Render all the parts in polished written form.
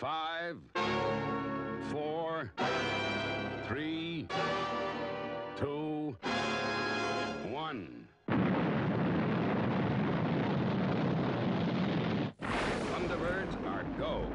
5, 4, 3, 2, 1. Thunderbirds are go.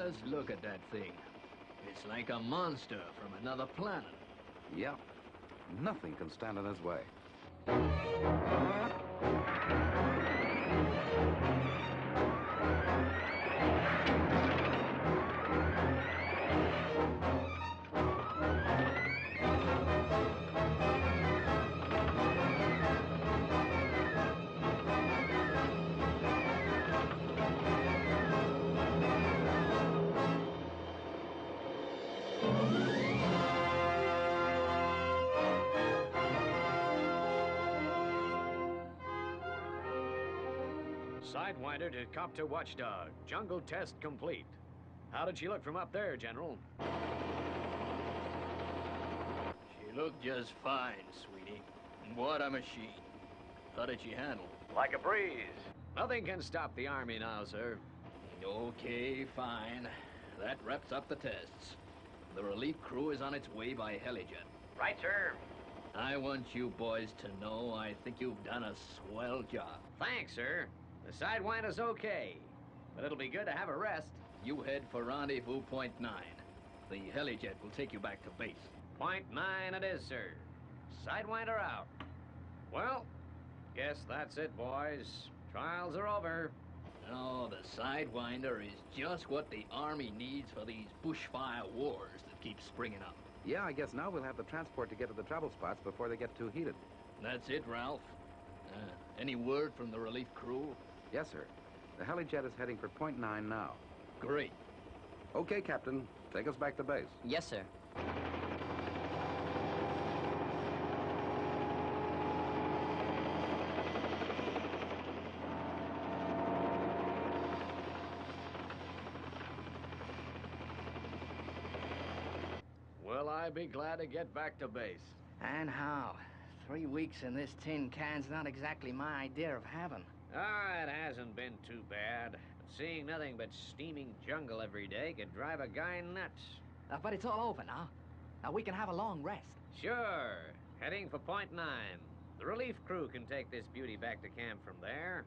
Just look at that thing. It's like a monster from another planet. Yep. Nothing can stand in his way. Sidewinder to Copter Watchdog. Jungle test complete. How did she look from up there, General? She looked just fine, sweetie. What a machine. How did she handle? Like a breeze. Nothing can stop the Army now, sir. Okay, fine. That wraps up the tests. The relief crew is on its way by helijet. Right, sir. I want you boys to know I think you've done a swell job. Thanks, sir. The Sidewinder's okay, but it'll be good to have a rest. You head for Rendezvous Point 9. The helijet will take you back to base. Point 9 it is, sir. Sidewinder out. Well, guess that's it, boys. Trials are over. No, the Sidewinder is just what the Army needs for these bushfire wars that keep springing up. Yeah, I guess now we'll have the transport to get to the trouble spots before they get too heated. That's it, Ralph. Any word from the relief crew? Yes, sir. The helijet is heading for Point 9 now. Great. Okay, Captain. Take us back to base. Yes, sir. I'd be glad to get back to base. And how? 3 weeks in this tin can's not exactly my idea of heaven. Ah, it hasn't been too bad. But seeing nothing but steaming jungle every day could drive a guy nuts. But it's all over now. Now we can have a long rest. Sure. Heading for Point 9. The relief crew can take this beauty back to camp from there.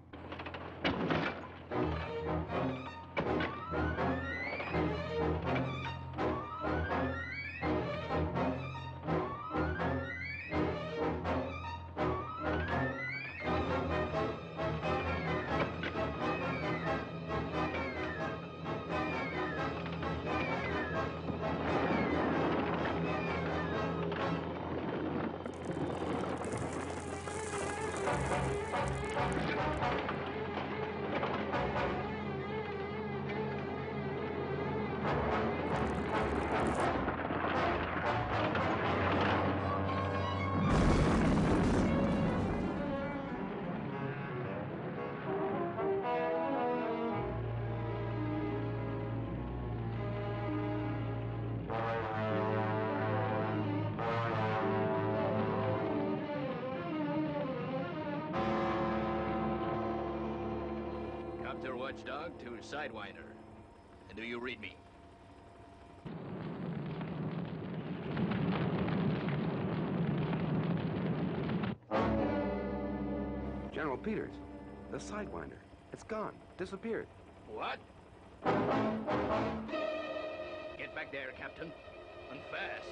Copter Watchdog to Sidewinder. And do you read me? General Peters, the Sidewinder. It's gone. Disappeared. What? Get back there, Captain. And fast.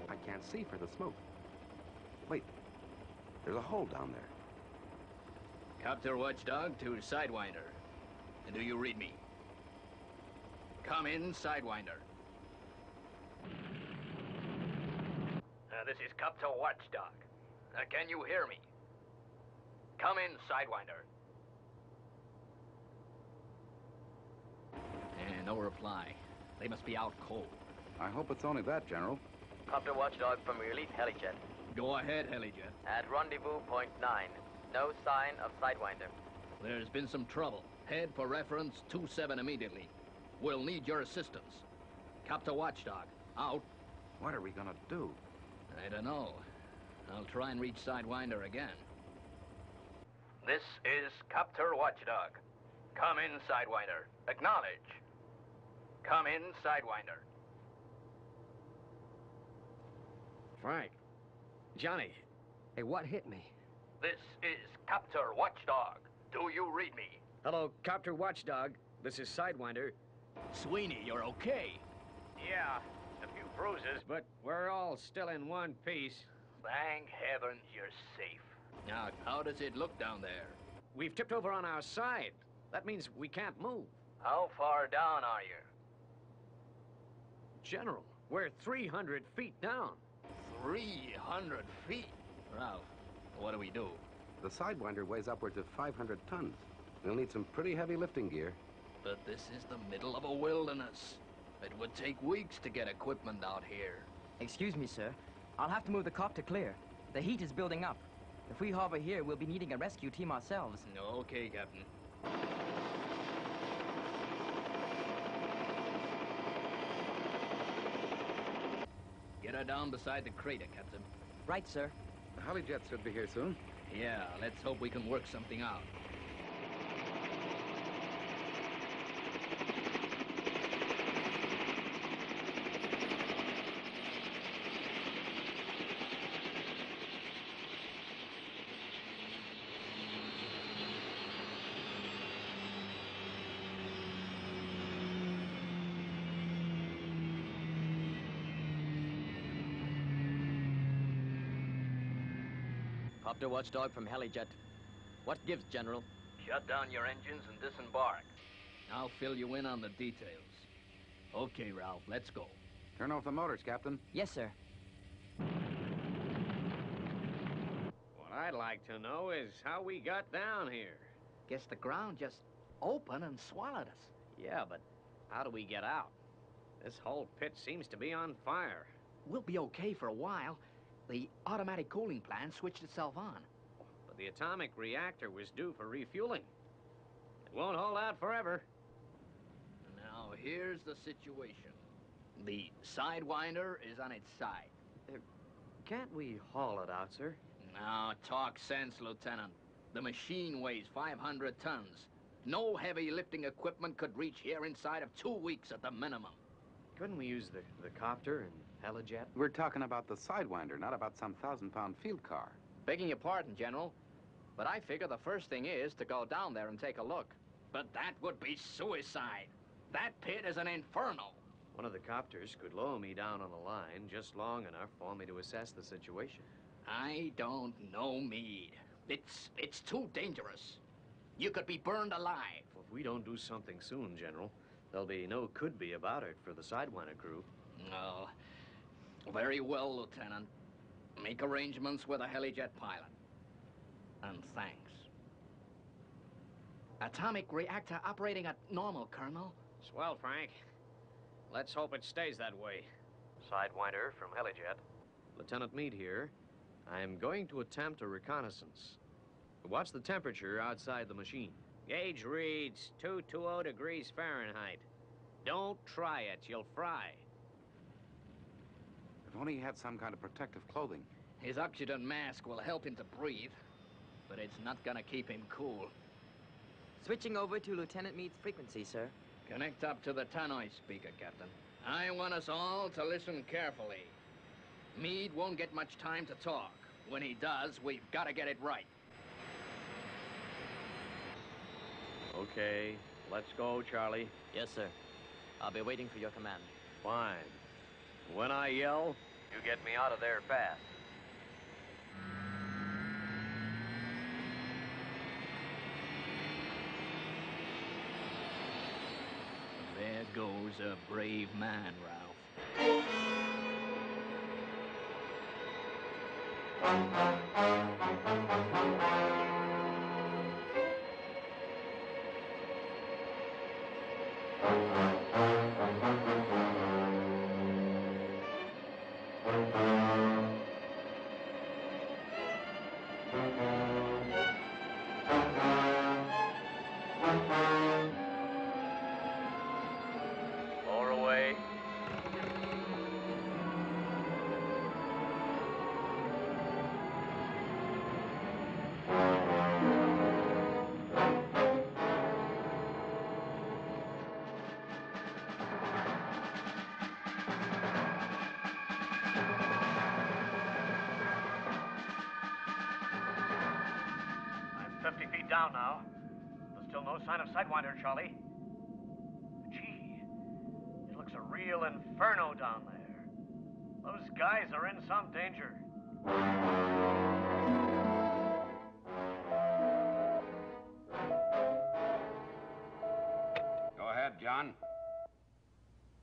I can't see for the smoke. Wait. There's a hole down there. Copter Watchdog to Sidewinder. And do you read me? Come in, Sidewinder. This is Copter Watchdog. Can you hear me? Come in, Sidewinder. And no reply. They must be out cold. I hope it's only that, General. Copter Watchdog from Relief Helijet. Go ahead, Helijet. At rendezvous point 9. No sign of Sidewinder. There's been some trouble. Head for reference 27 immediately. We'll need your assistance. Copter Watchdog, out. What are we gonna do? I don't know. I'll try and reach Sidewinder again. This is Copter Watchdog. Come in, Sidewinder. Acknowledge. Come in, Sidewinder. Frank. Johnny. Hey, what hit me? This is Copter Watchdog. Do you read me? Hello, Copter Watchdog. This is Sidewinder. Sweeney, you're okay. Yeah, a few bruises, but we're all still in one piece. Thank heavens you're safe. Now, how does it look down there? We've tipped over on our side. That means we can't move. How far down are you? General, we're 300 feet down. 300 feet? Ralph, what do we do? The Sidewinder weighs upwards of 500 tons. We'll need some pretty heavy lifting gear. But this is the middle of a wilderness. It would take weeks to get equipment out here. Excuse me, sir. I'll have to move the copter clear. The heat is building up. If we hover here, we'll be needing a rescue team ourselves. Okay, Captain. Get her down beside the crater, Captain. Right, sir. The Helijet should be here soon. Yeah, let's hope we can work something out. Copter Watchdog from Helijet. What gives, General? Shut down your engines and disembark. I'll fill you in on the details. Okay, Ralph, let's go. Turn off the motors, Captain. Yes, sir. What I'd like to know is how we got down here. Guess the ground just opened and swallowed us. Yeah, but how do we get out? This whole pit seems to be on fire. We'll be okay for a while. The automatic cooling plant switched itself on. The atomic reactor was due for refueling. It won't hold out forever. Now, here's the situation. The Sidewinder is on its side. Can't we haul it out, sir? Now, talk sense, Lieutenant. The machine weighs 500 tons. No heavy lifting equipment could reach here inside of 2 weeks at the minimum. Couldn't we use the copter and helijet? We're talking about the Sidewinder, not about some 1,000-pound field car. Begging your pardon, General, but I figure the first thing is to go down there and take a look. But that would be suicide. That pit is an inferno. One of the copters could lower me down on the line just long enough for me to assess the situation. I don't know, Meade. It's too dangerous. You could be burned alive. Well, if we don't do something soon, General, there'll be no could-be about it for the Sidewinder crew. No. Very well, Lieutenant. Make arrangements with a helijet pilot. And thanks. Atomic reactor operating at normal, Colonel. Swell, Frank. Let's hope it stays that way. Sidewinder from helijet. Lieutenant Meade here. I'm going to attempt a reconnaissance. What's the temperature outside the machine? Gauge reads 220 degrees Fahrenheit. Don't try it, you'll fry. If only he had some kind of protective clothing. His oxygen mask will help him to breathe, but it's not gonna keep him cool. Switching over to Lieutenant Meade's frequency, sir. Connect up to the tannoy speaker, Captain. I want us all to listen carefully. Meade won't get much time to talk. When he does, we've got to get it right. Okay, let's go, Charlie. Yes, sir. I'll be waiting for your command. Fine. When I yell, you get me out of there fast. There goes a brave man, Ralph. Lower away. I'm 50 feet down now. There's still no sign of Sidewinder, Charlie. Gee, it looks a real inferno down there. Those guys are in some danger. Go ahead, John.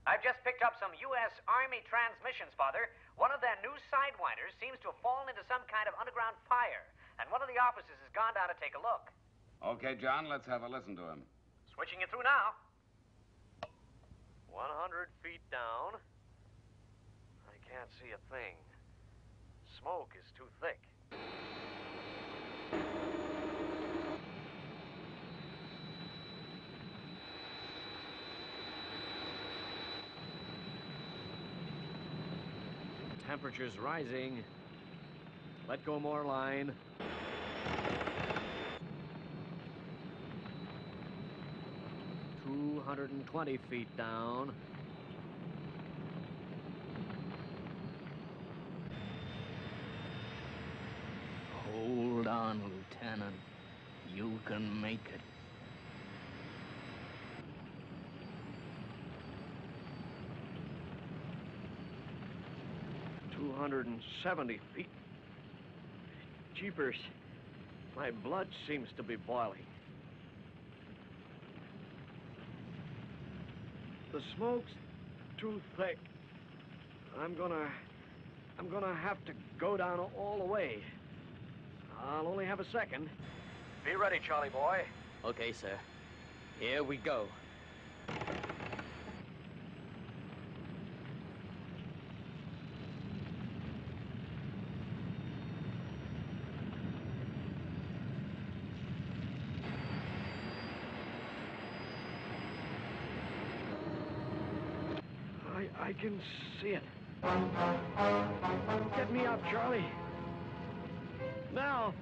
I've just picked up some U.S. Army transmissions, Father. One of their new Sidewinders seems to have fallen into some kind of underground fire, and one of the officers has gone down to take a look. Okay, John, let's have a listen to him. Switching it through now. 100 feet down. I can't see a thing. Smoke is too thick. Temperature's rising. Let go more line. $220 feet down. Hold on, Lieutenant. You can make it. $270 feet. Jeepers. My blood seems to be boiling. The smoke's too thick. I'm gonna have to go down all the way. I'll only have a second. Be ready, Charlie boy. Okay, sir. Here we go. I can see it. Get me up, Charlie. Now.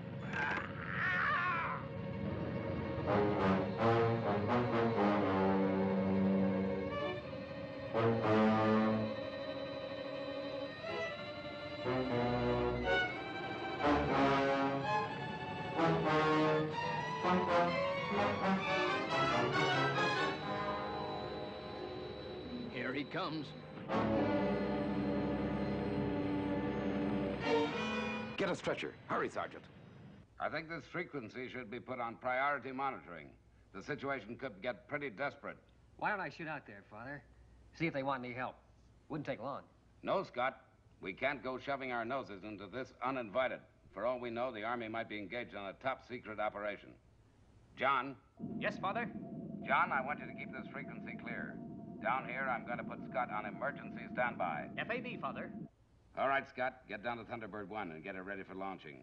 Here he comes. Get a stretcher. Hurry, Sergeant. I think this frequency should be put on priority monitoring. The situation could get pretty desperate. Why don't I shoot out there, Father? See if they want any help. Wouldn't take long. No, Scott. We can't go shoving our noses into this uninvited. For all we know, the Army might be engaged on a top-secret operation. John? Yes, Father? John, I want you to keep this frequency clear. Down here, I'm going to put Scott on emergency standby. FAB, Father. All right, Scott. Get down to Thunderbird 1 and get it ready for launching.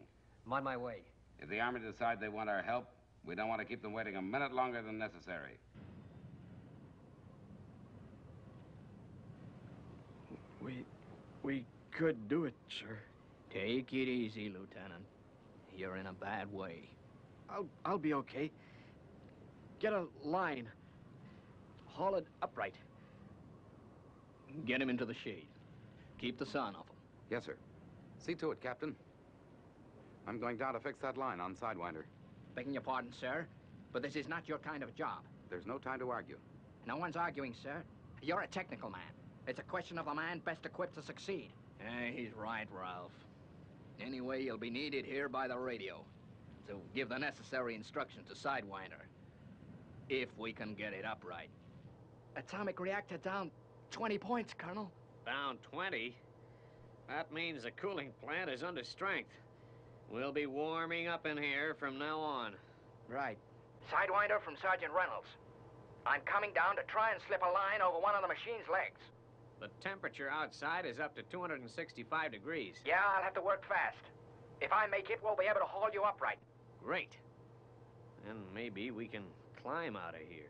I'm on my way. If the Army decide they want our help, we don't want to keep them waiting a minute longer than necessary. We could do it, sir. Take it easy, Lieutenant. You're in a bad way. I'll be okay. Get a line. Haul it upright. Get him into the shade. Keep the sun off him. Yes, sir. See to it, Captain. I'm going down to fix that line on Sidewinder. Begging your pardon, sir, but this is not your kind of job. There's no time to argue. No one's arguing, sir. You're a technical man. It's a question of the man best equipped to succeed. He's right, Ralph. Anyway, you'll be needed here by the radio to give the necessary instructions to Sidewinder. If we can get it upright. Atomic reactor down 20 points, Colonel. Down 20? That means the cooling plant is under strength. We'll be warming up in here from now on. Right. Sidewinder from Sergeant Reynolds. I'm coming down to try and slip a line over one of the machine's legs. The temperature outside is up to 265 degrees. Yeah, I'll have to work fast. If I make it, we'll be able to haul you upright. Great. And maybe we can climb out of here.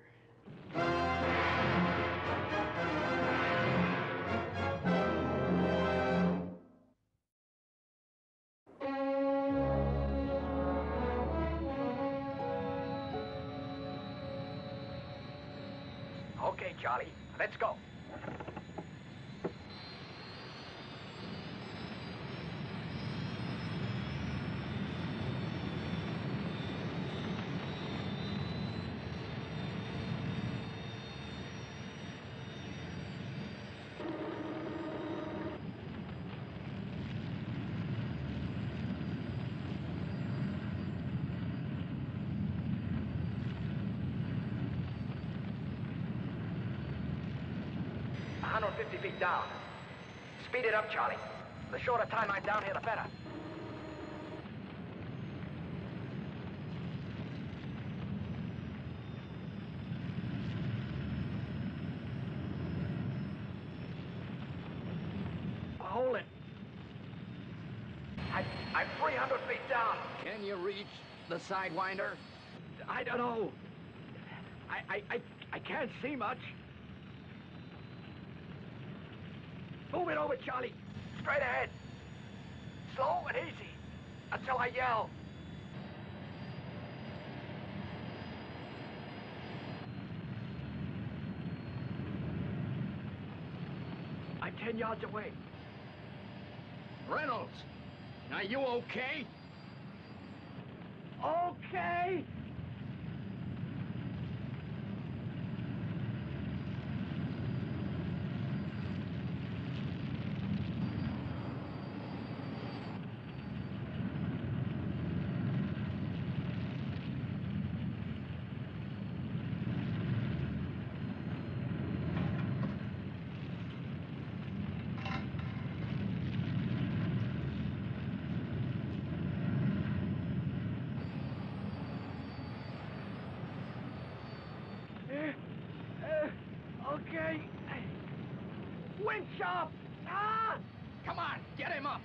Okay, Charlie, let's go. Feet down. Speed it up, Charlie. The shorter time I'm down here, the better. Hold it. I'm 300 feet down. Can you reach the Sidewinder? I don't know. I can't see much. Move it over, Charlie. Straight ahead. Slow and easy. Until I yell. I'm 10 yards away. Reynolds, are you okay? Okay. Okay. Winch up! Ah! Come on, get him up.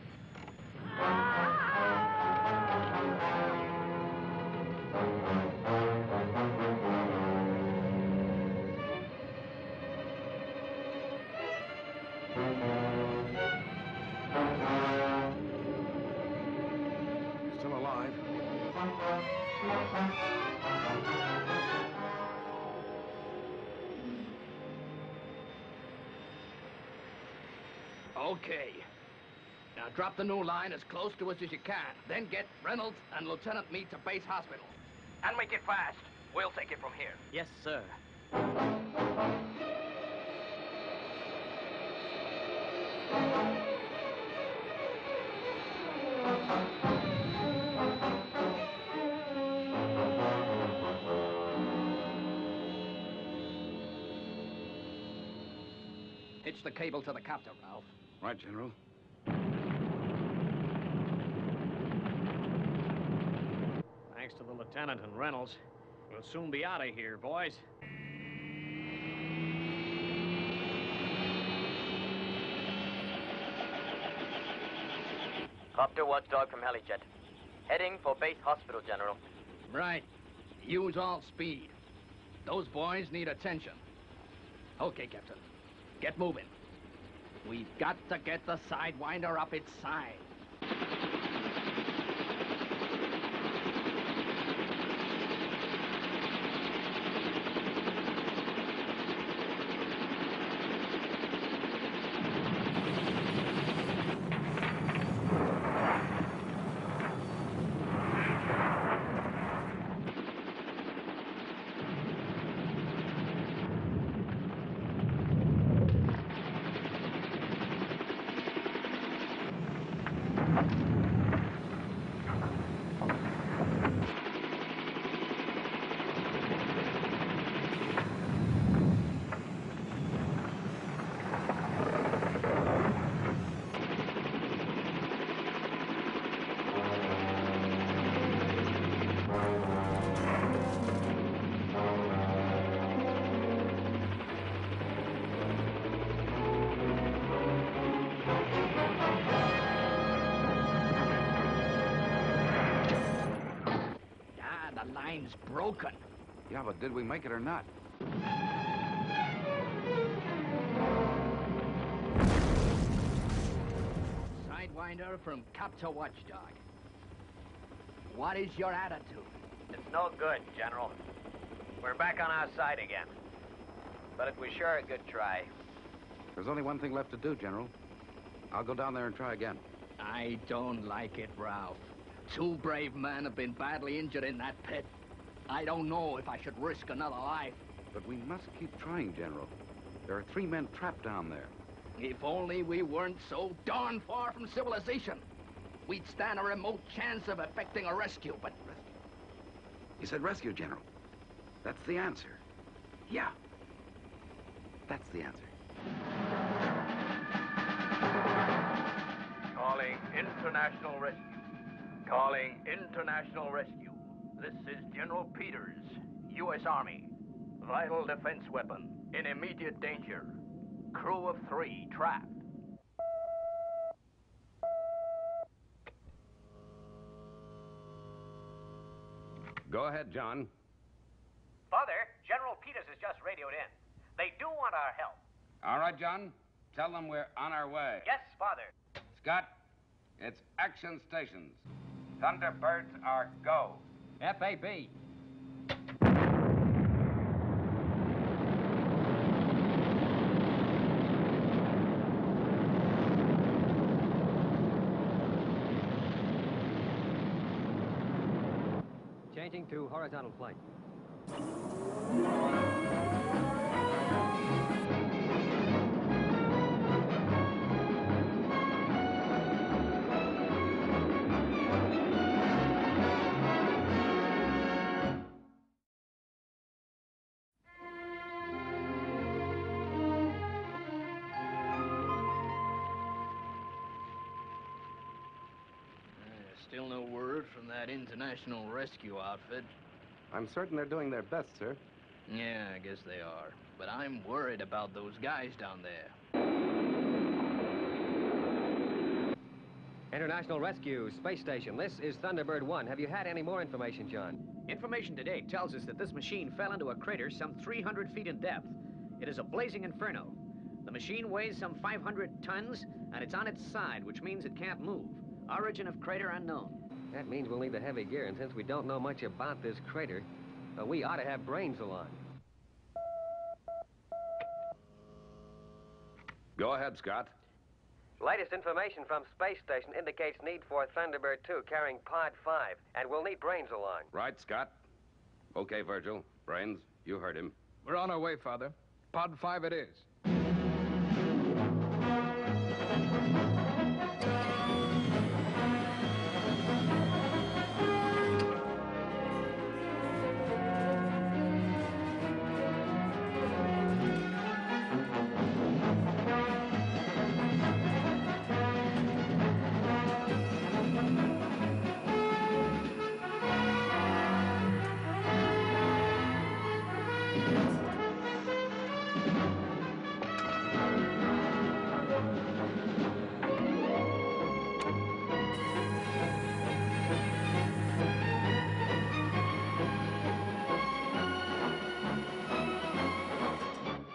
Okay. Now drop the new line as close to us as you can. Then get Reynolds and Lieutenant Meade to base hospital. And make it fast. We'll take it from here. Yes, sir. Hitch the cable to the copter, Ralph. Right, General. Thanks to the lieutenant and Reynolds. We'll soon be out of here, boys. Copter watchdog from Helijet. Heading for base hospital, General. Right. Use all speed. Those boys need attention. Okay, Captain. Get moving. We've got to get the Sidewinder up its side. The line's broken. Yeah, but did we make it or not? Sidewinder from Copter Watchdog. What is your attitude? It's no good, General. We're back on our side again. But it was sure a good try. There's only one thing left to do, General. I'll go down there and try again. I don't like it, Ralph. 2 brave men have been badly injured in that pit. I don't know if I should risk another life. But we must keep trying, General. There are 3 men trapped down there. If only we weren't so darn far from civilization. We'd stand a remote chance of effecting a rescue, but... You said rescue, General. That's the answer. Yeah. That's the answer. Calling International Rescue. Calling International Rescue. This is General Peters, U.S. Army. Vital defense weapon. In immediate danger. Crew of 3 trapped. Go ahead, John. Father, General Peters has just radioed in. They do want our help. All right, John. Tell them we're on our way. Yes, Father. Scott, it's action stations. Thunderbirds are go. FAB. Changing to horizontal flight. Still no word from that international rescue outfit. I'm certain they're doing their best, sir. Yeah, I guess they are. But I'm worried about those guys down there. International Rescue Space Station. This is Thunderbird 1. Have you had any more information, John? Information today tells us that this machine fell into a crater some 300 feet in depth. It is a blazing inferno. The machine weighs some 500 tons, and it's on its side, which means it can't move. Origin of crater unknown. That means we'll need the heavy gear, and since we don't know much about this crater, we ought to have brains along. Go ahead, Scott. Latest information from Space Station indicates need for Thunderbird 2 carrying Pod 5, and we'll need brains along. Right, Scott? Okay, Virgil. Brains, you heard him. We're on our way, Father. Pod 5 it is.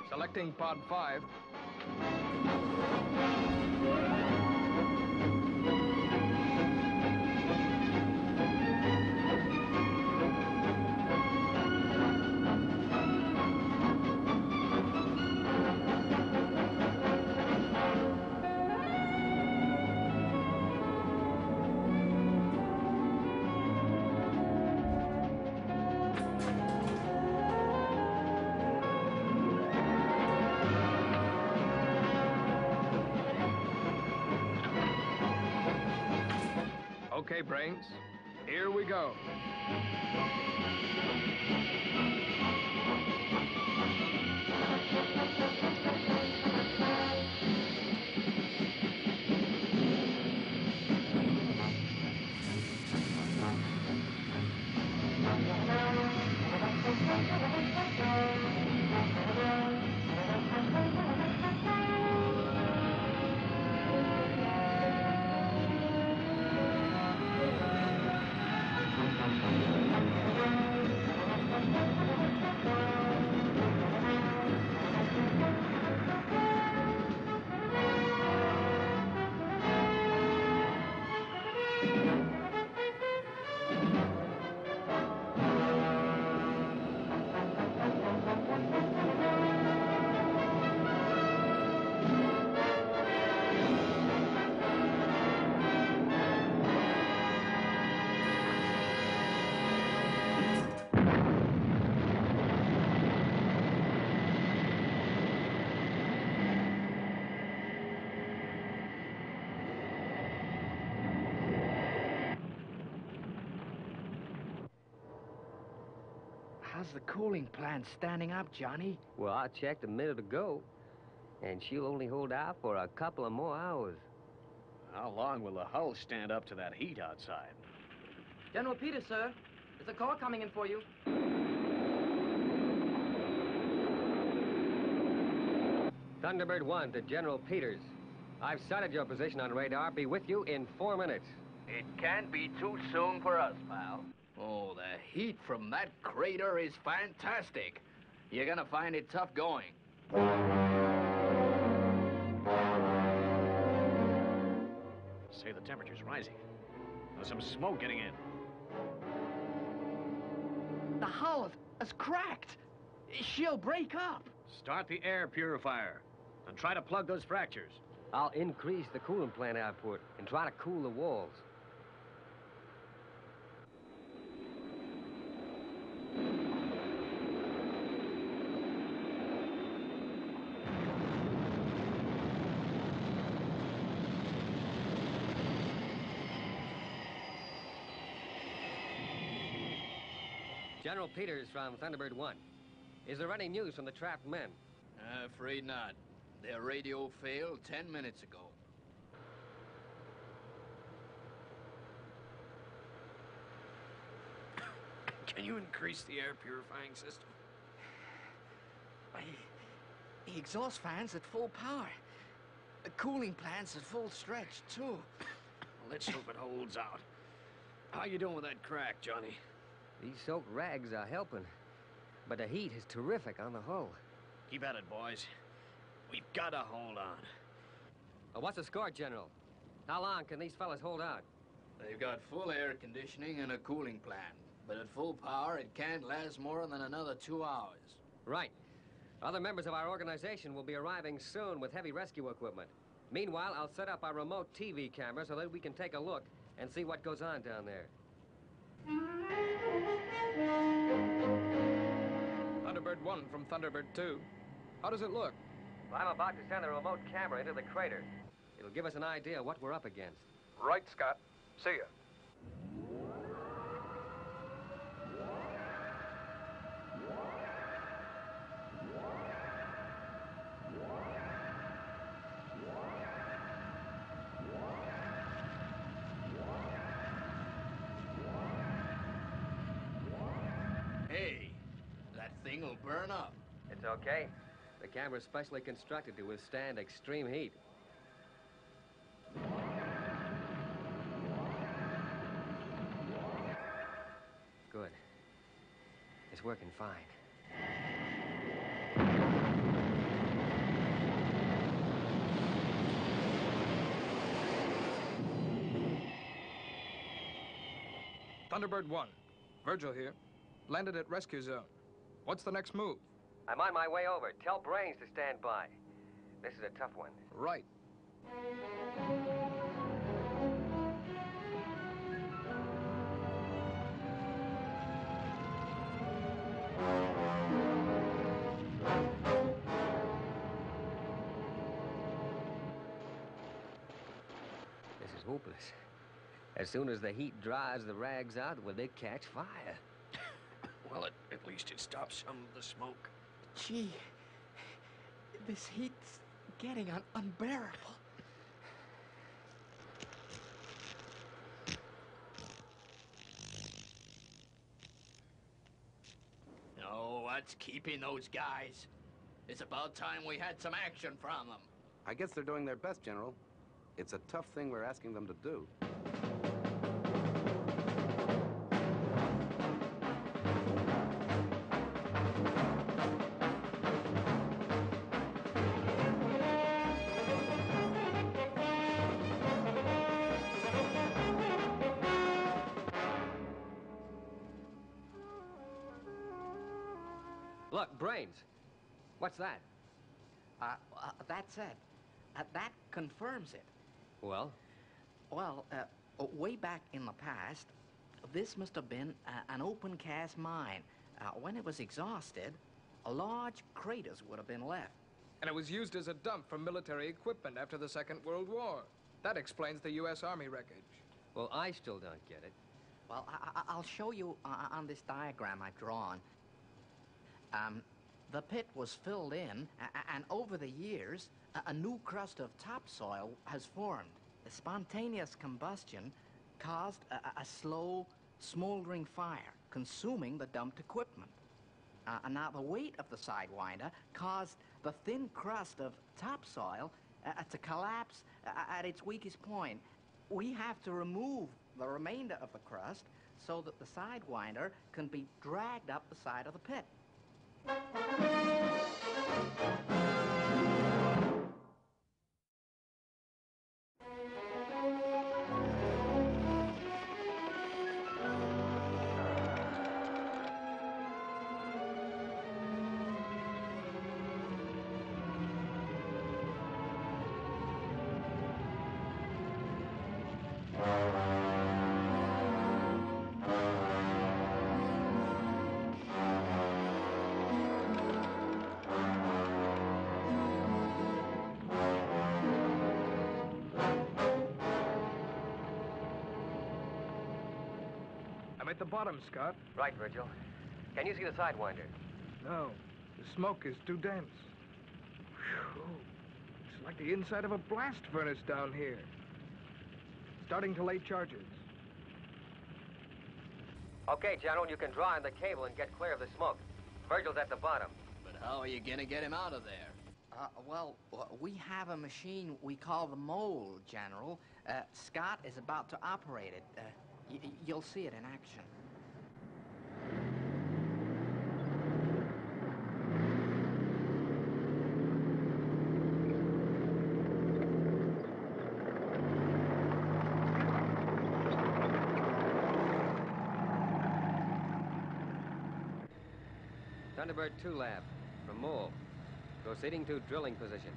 Selecting Pod 5. Okay, Brains, here we go. How's the cooling plant standing up, Johnny? Well, I checked a minute ago, and she'll only hold out for a couple of more hours. How long will the hull stand up to that heat outside? General Peters, sir. There's a call coming in for you. Thunderbird 1 to General Peters. I've sighted your position on radar. Be with you in 4 minutes. It can't be too soon for us, pal. Oh, the heat from that crater is fantastic. You're gonna find it tough going. Say, the temperature's rising. There's some smoke getting in. The hull has cracked. She'll break up. Start the air purifier and try to plug those fractures. I'll increase the coolant plant output and try to cool the walls. General Peters from Thunderbird 1. Is there any news from the trapped men? Afraid not. Their radio failed 10 minutes ago. Can you increase the air purifying system? The exhaust fan's at full power. The cooling plant's at full stretch, too. Let's hope it holds out. How you doing with that crack, Johnny? These soaked rags are helping, but the heat is terrific on the hull. Keep at it, boys. We've got to hold on. What's the score, General? How long can these fellas hold out? They've got full air conditioning and a cooling plant. But at full power, it can't last more than another 2 hours. Right. Other members of our organization will be arriving soon with heavy rescue equipment. Meanwhile, I'll set up our remote TV camera so that we can take a look and see what goes on down there. Thunderbird 1 from Thunderbird 2. How does it look? Well, I'm about to send the remote camera into the crater. It'll give us an idea of what we're up against. Right, Scott. See ya. Hey, that thing will burn up. It's okay. The camera's specially constructed to withstand extreme heat. Good. It's working fine. Thunderbird 1. Virgil here. Landed at rescue zone. What's the next move? I'm on my way over. Tell Brains to stand by. This is a tough one. Right. This is hopeless. As soon as the heat dries the rags out, will they catch fire? Well, at least it stops some of the smoke. Gee, this heat's getting unbearable. No, what's keeping those guys? It's about time we had some action from them. I guess they're doing their best, General. It's a tough thing we're asking them to do. Look, Brains. What's that? That's it. That confirms it. Well? Well, way back in the past, this must have been an open cast mine. When it was exhausted, large craters would have been left. And it was used as a dump for military equipment after the Second World War. That explains the U.S. Army wreckage. Well, I still don't get it. Well, I'll show you on this diagram I've drawn. The pit was filled in, and over the years, a new crust of topsoil has formed. The spontaneous combustion caused a slow, smoldering fire, consuming the dumped equipment. And now the weight of the Sidewinder caused the thin crust of topsoil to collapse at its weakest point. We have to remove the remainder of the crust so that the Sidewinder can be dragged up the side of the pit. I'm at the bottom, Scott. Right, Virgil. Can you see the Sidewinder? No, the smoke is too dense. Whew. It's like the inside of a blast furnace down here. Starting to lay charges. Okay, General, you can draw in the cable and get clear of the smoke. Virgil's at the bottom. But how are you gonna get him out of there? Well, we have a machine we call the Mole, General. Scott is about to operate it. You'll see it in action. Thunderbird 2 Lab, from Mole. Proceeding to drilling position.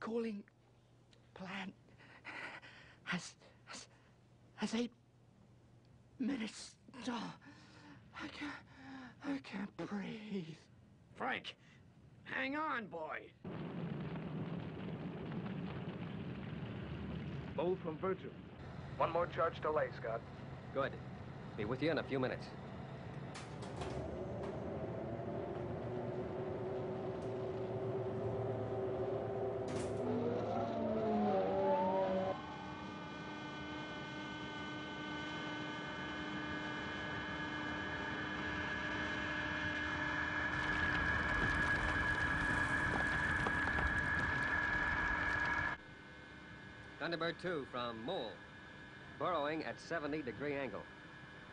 Cooling plant has 8 minutes. Oh, I can't breathe. Frank, hang on, boy. Mole from Virgil. One more charge delay, Scott. Good. Be with you in a few minutes. Thunderbird 2 from Mole. Burrowing at 70-degree angle.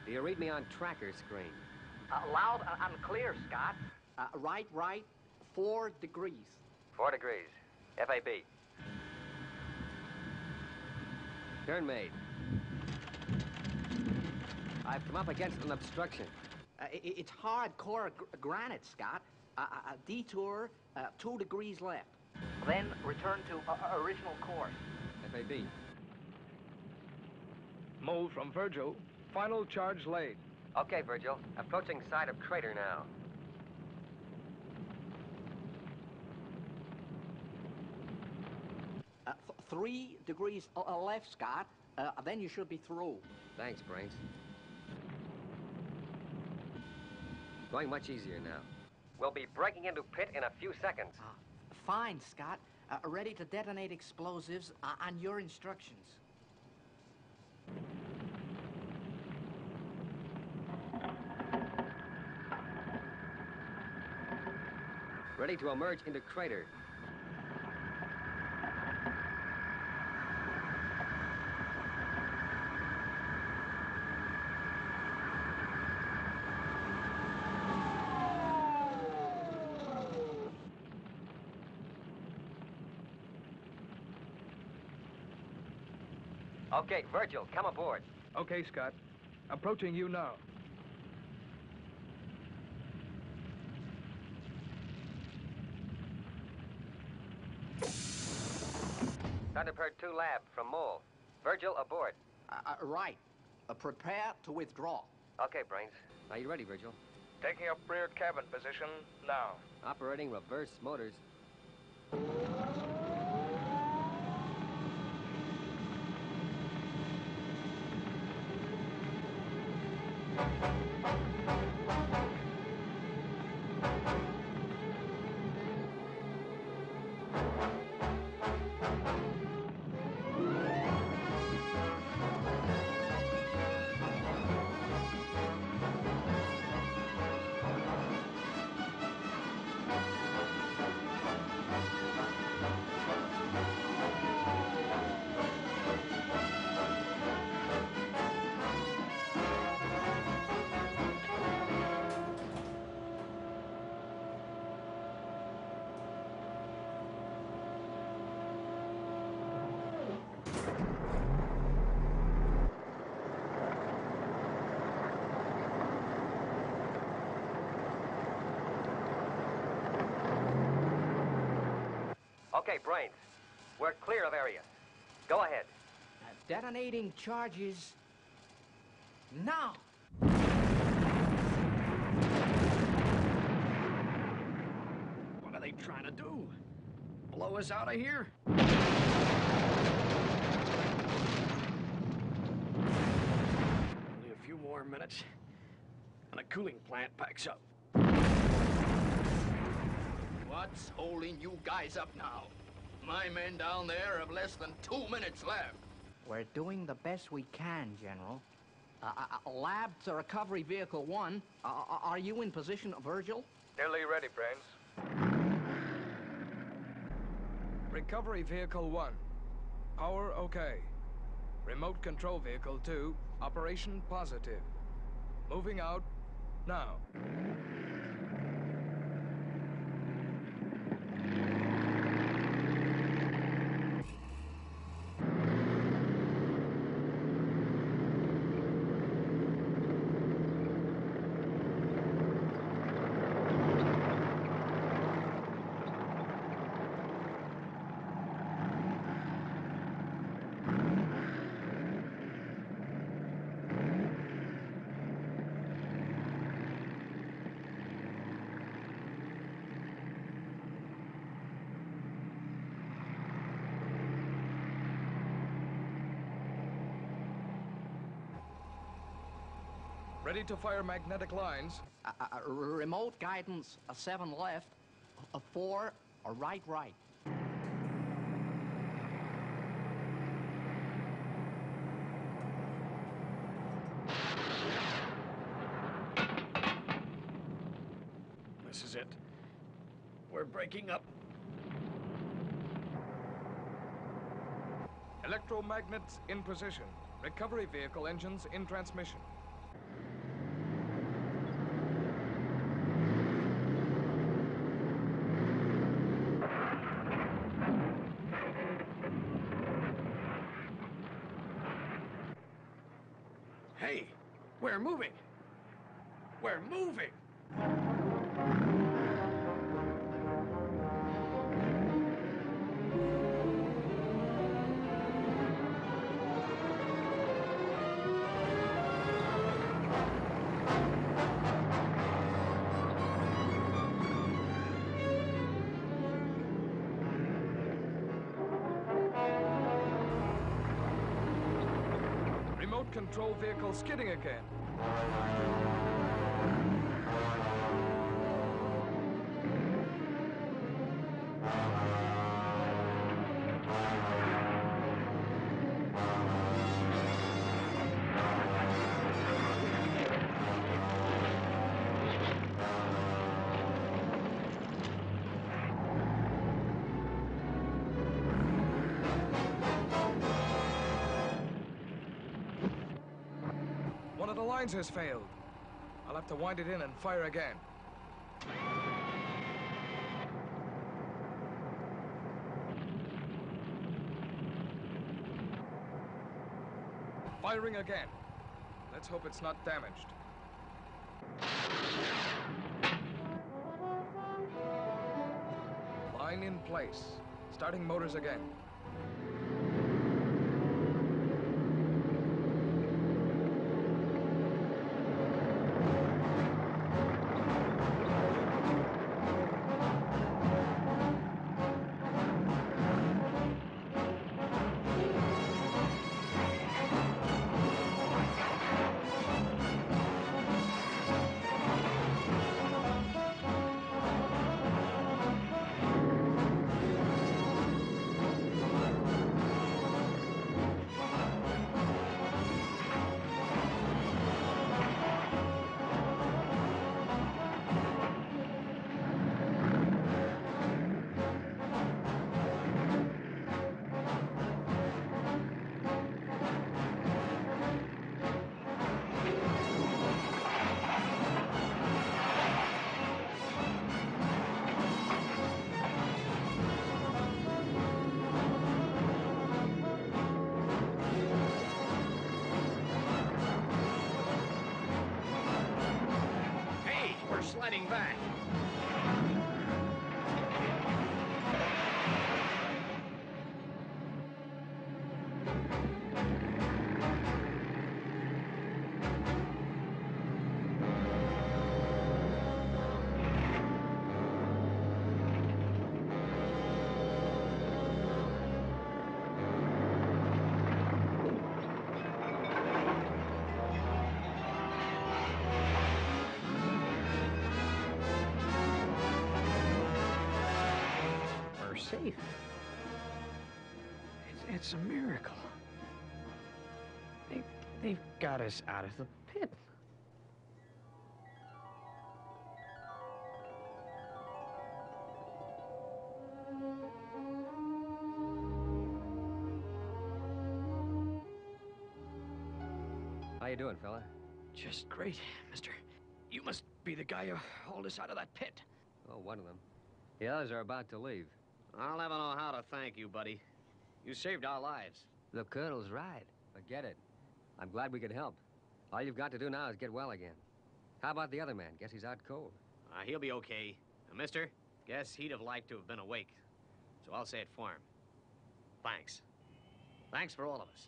Do you read me on tracker screen? Loud and clear, Scott. Right, 4 degrees. 4 degrees. FAB. Turn made. I've come up against an obstruction. It's hardcore granite, Scott. A detour, 2 degrees left. Then return to original course. FAB. Mole from Virgil. Final charge laid. Okay, Virgil. Approaching side of crater now. 3 degrees left, Scott. Then you should be through. Thanks, Brains. Going much easier now. We'll be breaking into pit in a few seconds. Fine, Scott. Ready to detonate explosives on your instructions. Ready to emerge into crater. Okay, Virgil, come aboard. Okay, Scott. Approaching you now. Thunderbird 2 Lab from Mole. Virgil aboard. Right. Prepare to withdraw. Okay, Brains. Are you ready, Virgil? Taking up rear cabin position now. Operating reverse motors. Okay, Brains. We're clear of area. Go ahead. Detonating charges now. What are they trying to do? Blow us out of here? Only a few more minutes, and a cooling plant packs up. What's holding you guys up now? My men down there have less than 2 minutes left. We're doing the best we can, General. Lab to Recovery Vehicle 1. Are you in position, Virgil? Nearly ready, Brains. Recovery Vehicle 1. Power okay. Remote control vehicle 2, operation positive. Moving out now. Ready to fire magnetic lines. Remote guidance, a 7 left, a 4, a right. This is it. We're breaking up. Electromagnets in position. Recovery vehicle engines in transmission. Hey, we're moving. We're moving. Remote control vehicle skidding again. One of the lines has failed. I'll have to wind it in and fire again. Firing again. Let's hope it's not damaged. Line in place. Starting motors again. We're sliding back. Safe. It's a miracle. They've got us out of the pit. How you doing, fella? Just great, mister. You must be the guy who hauled us out of that pit. Oh, one of them. The others are about to leave. I'll never know how to thank you, buddy. You saved our lives. The Colonel's right. Forget it. I'm glad we could help. All you've got to do now is get well again. How about the other man? Guess he's out cold. He'll be okay. Mister, guess he'd have liked to have been awake. So I'll say it for him. Thanks. Thanks for all of us.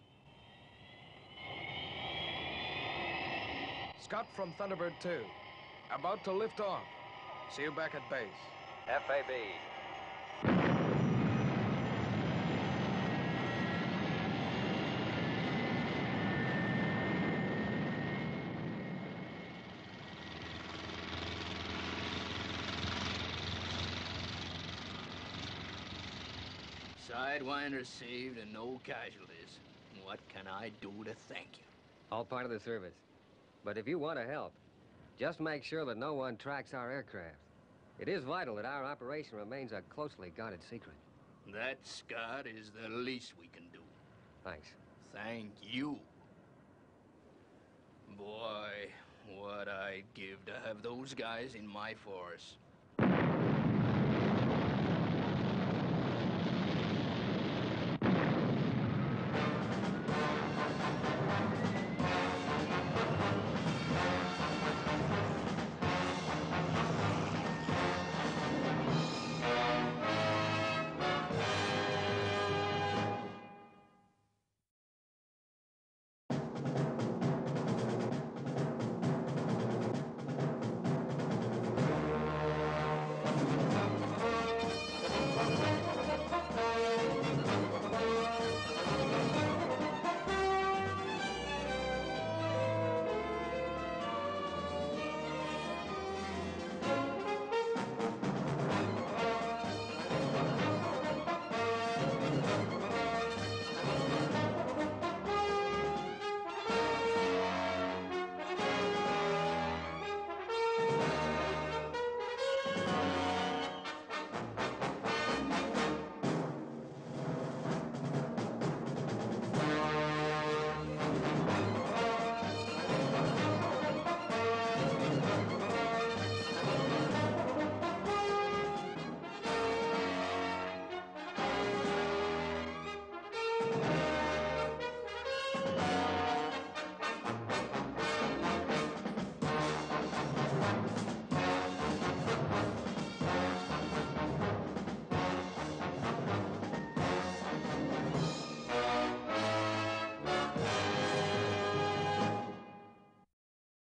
Scott from Thunderbird 2. About to lift off. See you back at base. FAB. Sidewinder saved and no casualties. What can I do to thank you? All part of the service. But if you want to help, just make sure that no one tracks our aircraft. It is vital that our operation remains a closely guarded secret. That, Scott, is the least we can do. Thanks. Thank you. Boy, what I'd give to have those guys in my force.